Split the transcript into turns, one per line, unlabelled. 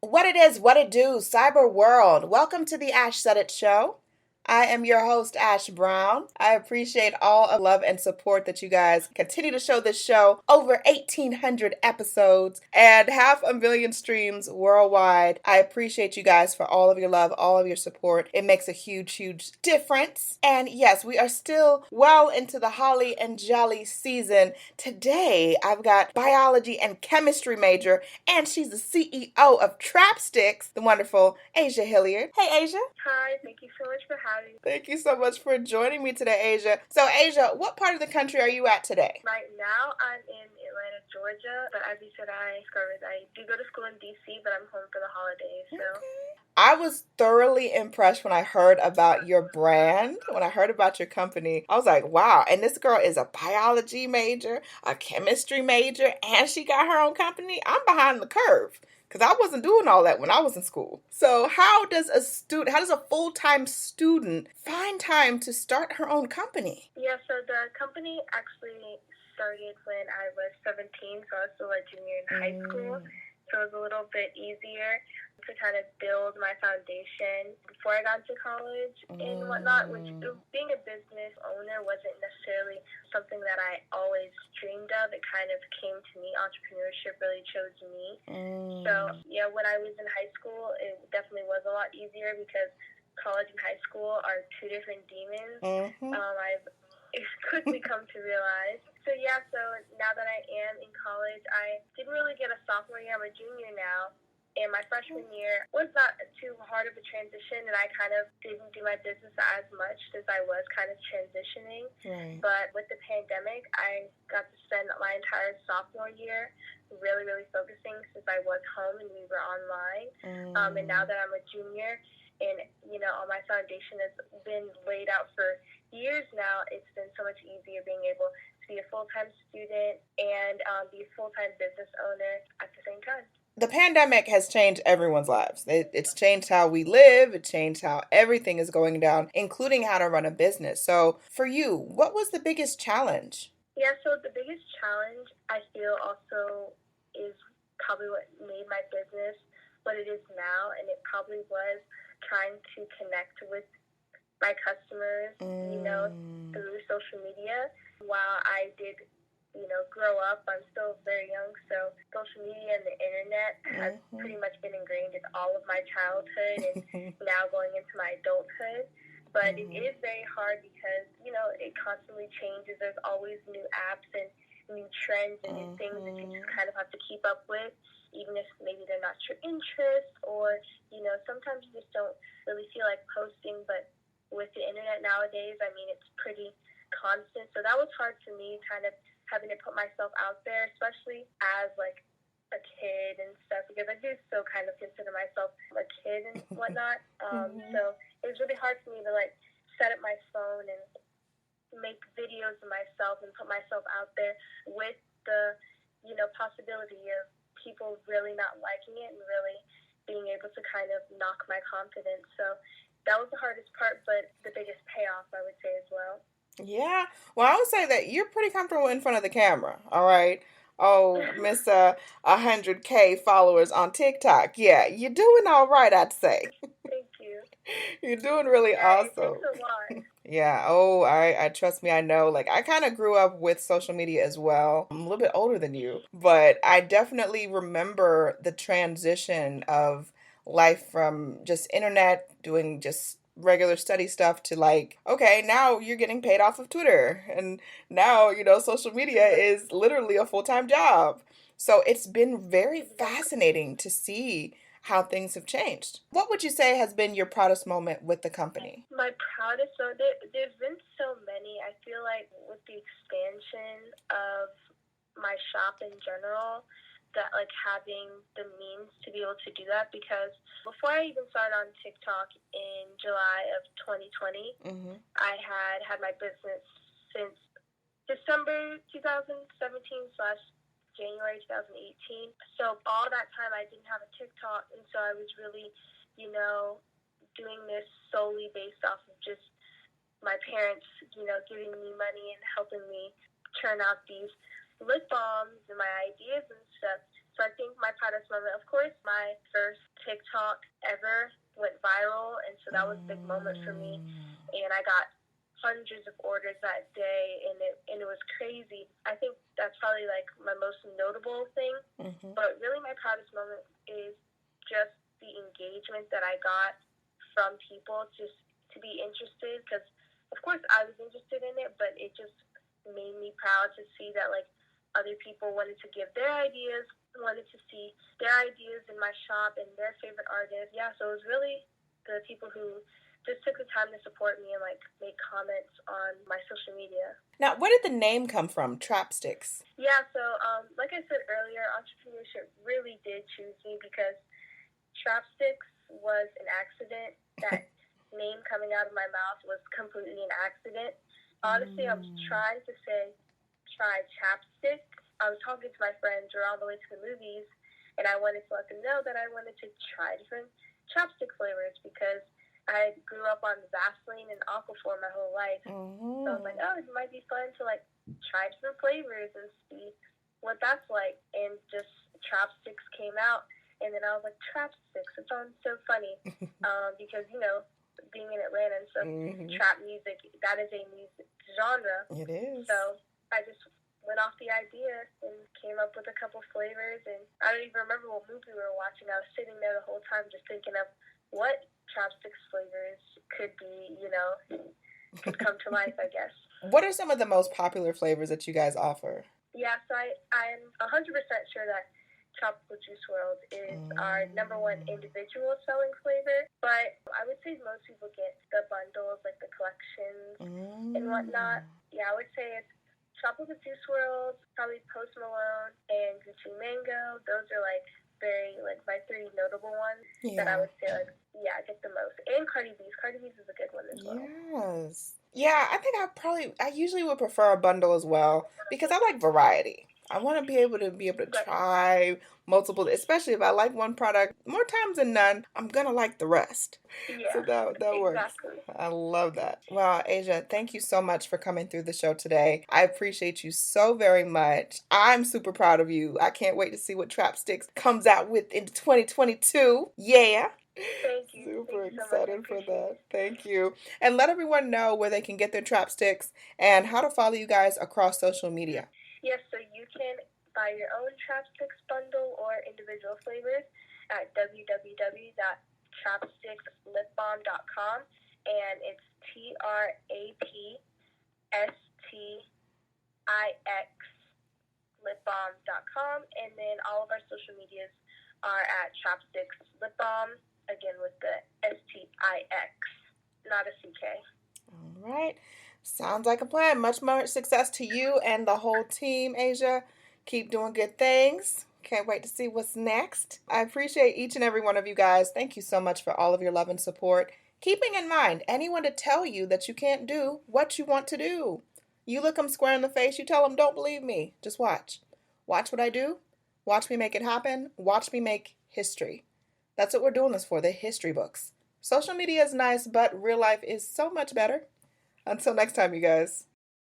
What it is, what it do, cyber world. Welcome to the Ash Said It show. I am your host, Ash Brown. I appreciate all of the love and support that you guys continue to show this show. Over 1,800 episodes and 500,000 streams worldwide. I appreciate you guys for all of your love, all of your support. It makes a huge, huge difference. And yes, we are still well into the holly and jolly season. Today, I've got biology and chemistry major, and she's the CEO of TrapStix, the wonderful Aysia Hilliard. Hey, Aysia.
Hi, thank you so much for having me.
Thank you so much for joining me today, Aysia. So, Aysia, what part of the country are you at today?
Right now, I'm in Atlanta, Georgia, but as you said, I do go to school in D.C., but I'm home for the holidays, so.
Okay. I was thoroughly impressed when I heard about your brand, when I heard about your company. I was like, wow. And this girl is a biology major, a chemistry major, and she got her own company. I'm behind the curve because I wasn't doing all that when I was in school. So how does a full-time student find time to start her own company?
Yeah, so the company actually started when I was 17, so I was still a junior in high school. So it was a little bit easier to kind of build my foundation before I got to college and whatnot, which being a business owner wasn't necessarily something that I always dreamed of. It kind of came to me. Entrepreneurship really chose me. So, yeah, when I was in high school, it definitely was a lot easier because college and high school are two different demons. I've quickly come to realize. So now that I am in college, I didn't really get a sophomore year. I'm a junior now. And my freshman year was not too hard of a transition, and I kind of didn't do my business as much as I was kind of transitioning.
Right.
But with the pandemic, I got to spend my entire sophomore year really, really focusing since I was home and we were online. And now that I'm a junior, and, all my foundation has been laid out for years now, it's been so much easier being able to be a full-time student and be a full-time business owner at the same time.
The pandemic has changed everyone's lives. It's changed how we live. It changed how everything is going down, including how to run a business. So for you, what was the biggest challenge?
Yeah, so the biggest challenge I feel also is probably what made my business what it is now, and it probably was trying to connect with my customers, through social media. While I did, grow up, I'm still very young, so social media and the internet has pretty much been ingrained in all of my childhood and now going into my adulthood. But it is very hard because, it constantly changes. There's always new apps and new trends and new things that you just kind of have to keep up with, even if maybe they're not your interest, or, sometimes you just don't really feel like posting. But with the internet nowadays, I mean, it's pretty constant. So that was hard for me, kind of having to put myself out there, especially as like a kid and stuff, because I do still kind of consider myself a kid and whatnot. So it was really hard for me to like set up my phone and make videos of myself and put myself out there with the, possibility of people really not liking it and really being able to kind of knock my confidence. So that was the hardest part, but the biggest payoff, I would say, as well.
Yeah. Well, I would say that you're pretty comfortable in front of the camera. All right. Oh, Miss 100K followers on TikTok. Yeah, you're doing all right, I'd say.
Thank you.
You're doing really
Yeah, it
awesome.
takes a lot.
Yeah. Oh, I trust me, I know. Like I kind of grew up with social media as well. I'm a little bit older than you, but I definitely remember the transition of life from just internet doing just regular study stuff to like, okay, now you're getting paid off of Twitter. And now, social media is literally a full-time job. So it's been very fascinating to see how things have changed. What would you say has been your proudest moment with the company?
My proudest, so there's been so many. I feel like with the expansion of my shop in general, that like having the means to be able to do that, because before I even started on TikTok in July of 2020, I had my business since December 2017 slash January 2018. So all that time I didn't have a TikTok, and so I was really, doing this solely based off of just my parents, giving me money and helping me churn out these lip balms and my ideas and stuff. So I think my proudest moment, of course, my first TikTok ever went viral, and so that was a big moment for me. And I got hundreds of orders that day, and it was crazy. I think that's probably like my most notable thing. But really, my proudest moment is just the engagement that I got from people just to be interested, because of course I was interested in it, but it just made me proud to see that like other people wanted to give their ideas, wanted to see their ideas in my shop and their favorite artists. Yeah, so it was really the people who just took the time to support me and like make comments on my social media.
Now, where did the name come from, TrapStix?
Yeah, so like I said earlier, entrepreneurship really did choose me because ChapSticks was an accident. That name coming out of my mouth was completely an accident. Honestly, I was trying to say try chapstick. I was talking to my friends. We were on the way to the movies, and I wanted to let them know that I wanted to try different chapstick flavors because I grew up on Vaseline and Aquaphor my whole life. So I was like, oh, it might be fun to like try different flavors and see what that's like. And just chapsticks came out. And then I was like, TrapStix. It sounds so funny because, you know, being in Atlanta and stuff, trap music, that is a music genre.
It is.
So I just went off the idea and came up with a couple flavors. And I don't even remember what movie we were watching. I was sitting there the whole time just thinking of what ChapSticks flavors could be, you know, could come to life, I guess.
What are some of the most popular flavors that you guys offer?
Yeah, so I'm 100% sure that Tropical Juice World is our number one individual selling flavor, but I would say most people get the bundles, like the collections and whatnot. Yeah, I would say it's Tropical Juice World, probably Post Melone, and Gucci Mango. Those are like very like my three notable ones that I would say like I get the most. And Cardi Bees. Cardi Bees is a good one as well.
Yes. Yeah, I think I usually would prefer a bundle as well because I like variety. I want to be able to try multiple, especially if I like one product more times than none, I'm going to like the rest.
Yeah,
so that works.
Exactly.
I love that. Well, Aysia, thank you so much for coming through the show today. I appreciate you so very much. I'm super proud of you. I can't wait to see what TrapStix comes out with in 2022. Yeah.
Thank you.
Super
Thank you so
excited
much.
for that. Thank you. And let everyone know where they can get their TrapStix and how to follow you guys across social media.
Yes, so you can buy your own TrapStix bundle or individual flavors at www.chapstickslipbalm.com, and it's TrapStix lipbalm.com, and then all of our social medias are at ChapStix Lip Balm, again with the STIX, not a CK.
All right. Sounds like a plan. Much more success to you and the whole team, Aysia. Keep doing good things. Can't wait to see what's next. I appreciate each and every one of you guys. Thank you so much for all of your love and support. Keeping in mind, anyone to tell you that you can't do what you want to do. You look them square in the face, you tell them, don't believe me. Just watch. Watch what I do. Watch me make it happen. Watch me make history. That's what we're doing this for, the history books. Social media is nice, but real life is so much better. Until next time, you guys.